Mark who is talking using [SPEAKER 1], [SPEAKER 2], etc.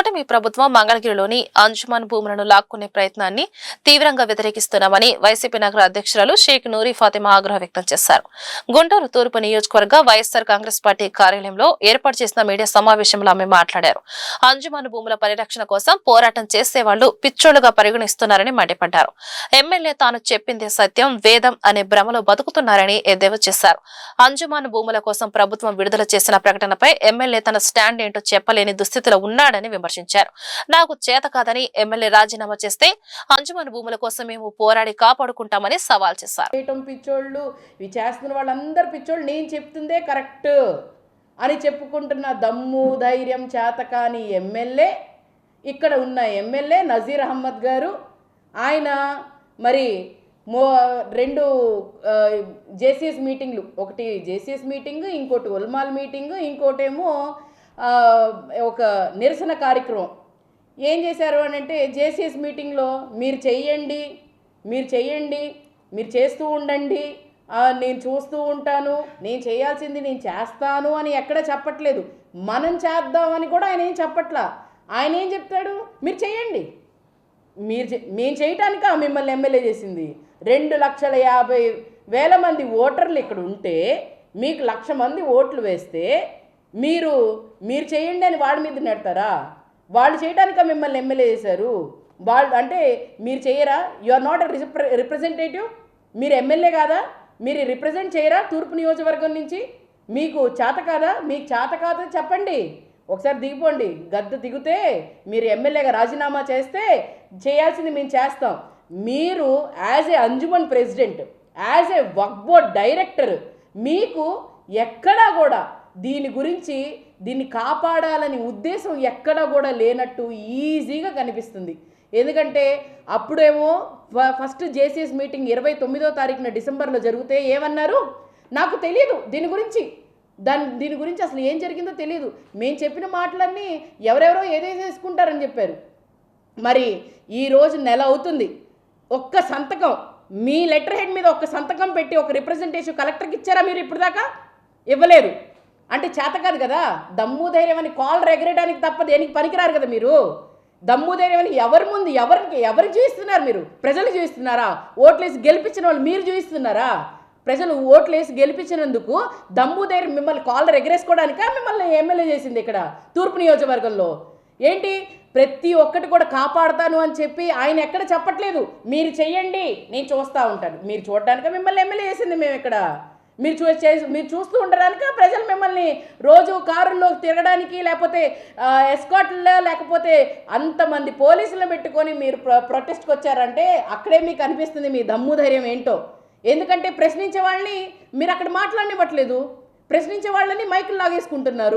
[SPEAKER 1] కూటమి ప్రభుత్వం మంగళగిరిలోని అంజుమన్ భూములను లాక్కునే ప్రయత్నాన్ని తీవ్రంగా వ్యతిరేకిస్తున్నామని వైసీపీ నగర అధ్యక్షురాలు షేక్ నూరి ఫాతిమా ఆగ్రహం వ్యక్తం చేశారు. గుంటూరు తూర్పు నియోజకవర్గ వైఎస్సార్ కాంగ్రెస్ పార్టీ కార్యాలయంలో ఏర్పాటు చేసిన మీడియా సమావేశంలో ఆమె మాట్లాడారు. అంజుమన్ భూముల పరిరక్షణ కోసం పోరాటం చేసే వాళ్లు పిచ్చోళ్లుగా పరిగణిస్తున్నారని మండిపడ్డారు. ఎమ్మెల్యే తాను చెప్పిందే సత్యం వేదం అనే భ్రమలో బతుకుతున్నారని ఎద్దేవా చేశారు. అంజుమన్ భూముల కోసం ప్రభుత్వం విడుదల చేసిన ప్రకటనపై ఎమ్మెల్యే తన స్టాండ్ ఏంటో చెప్పలేని దుస్థితిలో ఉన్నాడని విమర్శించారు. నాకు చేత కాదని ఎమ్మెల్యే రాజీనామా చేస్తే అంజుమన్ భూముల కోసం మేము పోరాడి కాపాడుకుంటామని సవాల్ చేశారు.
[SPEAKER 2] పిచ్చోళ్ళు ఇవి చేస్తున్న వాళ్ళందరూ పిచ్చోళ్ళు, నేను చెప్తుందే కరెక్ట్ అని చెప్పుకుంటున్న దమ్ము ధైర్యం చేతకాని ఎమ్మెల్యే, ఇక్కడ ఉన్న ఎమ్మెల్యే నజీర్ అహ్మద్ గారు, ఆయన మరి రెండు జేసీఎస్ మీటింగ్లు, ఒకటి జేసీఎస్ మీటింగ్, ఇంకోటి ఉల్మాల్ మీటింగ్, ఇంకోటేమో ఒక నిరసన కార్యక్రమం ఏం చేశారు అని అంటే, జేసీఎస్ మీటింగ్లో మీరు చెయ్యండి, మీరు చేస్తూ ఉండండి, నేను చూస్తూ ఉంటాను, నేను చేయాల్సింది నేను చేస్తాను అని ఎక్కడ చెప్పట్లేదు. మనం చేద్దామని కూడా ఆయన ఏం చెప్పట్లా. ఆయన ఏం చెప్తాడు, మీరు చేయండి, మేము చేయటానిక మిమ్మల్ని ఎమ్మెల్యే చేసింది. 2,50,000 మంది ఓటర్లు ఇక్కడ ఉంటే మీకు 1,00,000 మంది ఓట్లు వేస్తే మీరు చేయండి అని వాడి మీద నెడతారా? వాళ్ళు చేయడానిక మిమ్మల్ని ఎమ్మెల్యే చేశారు. వాళ్ళు అంటే మీరు చేయరా? You are not representative. మీరు ఎమ్మెల్యే కాదా? మీరు రిప్రజెంట్ చేయరా తూర్పు నియోజకవర్గం నుంచి? మీకు చేత కాదా? మీకు చేత కాదా చెప్పండి, ఒకసారి దిగిపోండి. గద్దె దిగితే మీరు ఎమ్మెల్యేగా రాజీనామా చేస్తే చేయాల్సింది మేము చేస్తాం. మీరు as a Anjuman president, as a Waqf board director, మీకు ఎక్కడా కూడా దీని గురించి, దీన్ని కాపాడాలని ఉద్దేశం ఎక్కడా కూడా లేనట్టు ఈజీగా కనిపిస్తుంది. ఎందుకంటే అప్పుడేమో ఫస్ట్ జేసీఎస్ మీటింగ్ 29వ తారీఖున డిసెంబర్లో జరిగితే ఏమన్నారు, నాకు తెలియదు దీని గురించి అసలు ఏం జరిగిందో తెలియదు, మేము చెప్పిన మాటలన్నీ ఎవరెవరో ఏదేసేసుకుంటారని చెప్పారు. మరి ఈరోజు నెల అవుతుంది, ఒక్క సంతకం, మీ లెటర్ హెడ్ మీద ఒక్క సంతకం పెట్టి ఒక రిప్రజెంటేషన్ కలెక్టర్కి ఇచ్చారా మీరు? ఇప్పుడు దాకా ఇవ్వలేరు. అంటే చేత కాదు కదా. దమ్ము ధైర్యం అని కాల్ ఎగరేయడానికి తప్ప దేనికి పనికిరారు కదా మీరు. దమ్ము ధైర్యం అని ఎవరి ముందు ఎవరు చూపిస్తున్నారు? మీరు ప్రజలు చూపిస్తున్నారా? ఓట్లేసి గెలిపించిన వాళ్ళు మీరు చూపిస్తున్నారా? ప్రజలు ఓట్లేసి గెలిపించినందుకు దమ్ము ధైర్యం మిమ్మల్ని కాలర్ ఎగరేసుకోవడానిక మిమ్మల్ని ఎమ్మెల్యే చేసింది ఇక్కడ తూర్పు నియోజకవర్గంలో? ఏంటి ప్రతి ఒక్కటి కూడా కాపాడుతాను అని చెప్పి ఆయన ఎక్కడ చెప్పట్లేదు. మీరు చెయ్యండి, నేను చూస్తూ ఉంటాను. మీరు చూడడానిక మిమ్మల్ని ఎమ్మెల్యే చేసింది మేము ఇక్కడ. మీరు చూస్తూ ఉండడానికి ప్రజలు మిమ్మల్ని రోజు కారుల్లో తిరగడానికి, లేకపోతే ఎస్కాట్లో, లేకపోతే అంతమంది పోలీసులను పెట్టుకొని మీరు ప్రొటెస్ట్కి వచ్చారంటే అక్కడే మీకు అనిపిస్తుంది మీ దమ్ము ధైర్యం ఏంటో. ఎందుకంటే ప్రశ్నించే వాళ్ళని మీరు అక్కడ మాట్లాడనివ్వట్లేదు, ప్రశ్నించే వాళ్ళని మైకులు లాగేసుకుంటున్నారు.